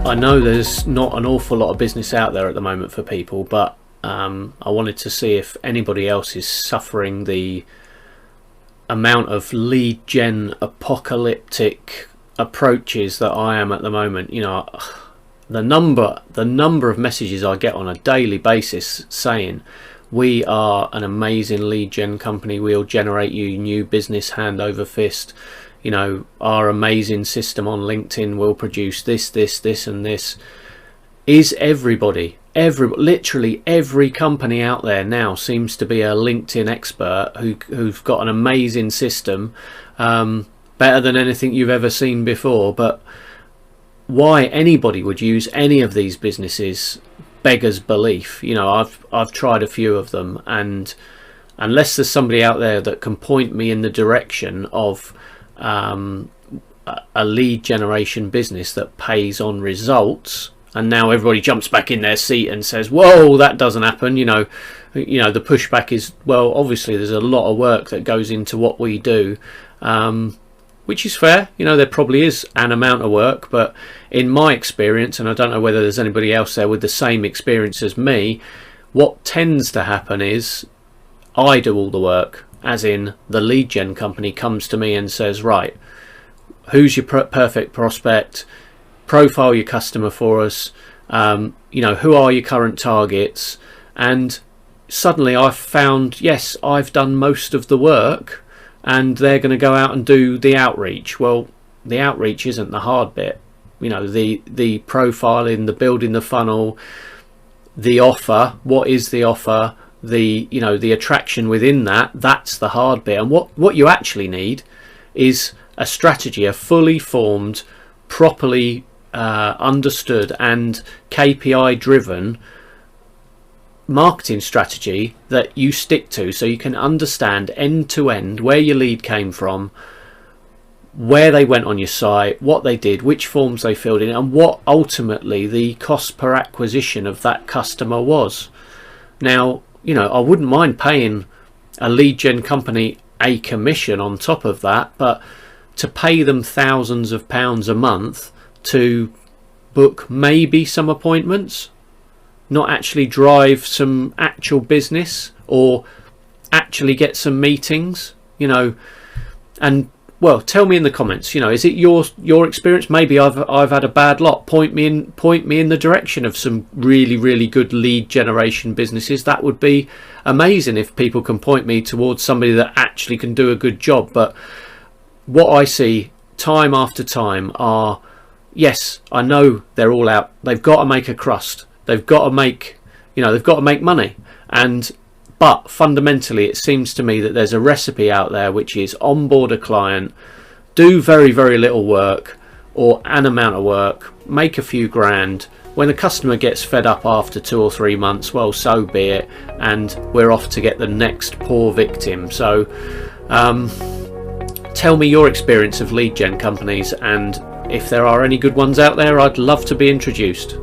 I know there's not an awful lot of business out there at the moment for people, but I wanted to see if anybody else is suffering the amount of lead gen apocalyptic approaches that I am at the moment. You know, the number of messages I get on a daily basis saying we are an amazing lead gen company, we'll generate you new business hand over fist, you know, our amazing system on LinkedIn will produce this and this. Is literally every company out there now seems to be a LinkedIn expert who've got an amazing system, better than anything you've ever seen before. But why anybody would use any of these businesses beggars belief. You know, I've tried a few of them, and unless there's somebody out there that can point me in the direction of a lead generation business that pays on results, and now everybody jumps back in their seat and says, whoa, that doesn't happen. You know the pushback is, well, obviously there's a lot of work that goes into what we do, which is fair. You know, there probably is an amount of work, but in my experience, and I don't know whether there's anybody else there with the same experience as me, what tends to happen is I do all the work, as in the lead gen company comes to me and says, right, who's your perfect prospect, profile your customer for us, you know, who are your current targets, and suddenly I've found, yes, I've done most of the work, and they're going to go out and do the outreach. Well, the outreach isn't the hard bit. You know, the profiling, the building the funnel, the offer, what is the offer, the attraction within that's the hard bit. And what you actually need is a strategy, a fully formed, properly understood and KPI driven marketing strategy that you stick to, so you can understand end to end where your lead came from, where they went on your site, what they did, which forms they filled in, and what ultimately the cost per acquisition of that customer was. Now, you know, I wouldn't mind paying a lead gen company a commission on top of that, but to pay them thousands of pounds a month to book maybe some appointments, not actually drive some actual business or actually get some meetings, you know, and well, tell me in the comments, you know, is it your experience? Maybe I've had a bad lot. Point me in the direction of some really good lead generation businesses. That would be amazing if people can point me towards somebody that actually can do a good job. But what I see time after time are, yes, I know they're all out. They've got to make a crust. They've got to make, you know, they've got to make money. But fundamentally, it seems to me that there's a recipe out there which is onboard a client, do very little work or an amount of work, make a few grand. When the customer gets fed up after 2 or 3 months, well, so be it, and we're off to get the next poor victim. So tell me your experience of lead gen companies, and if there are any good ones out there, I'd love to be introduced.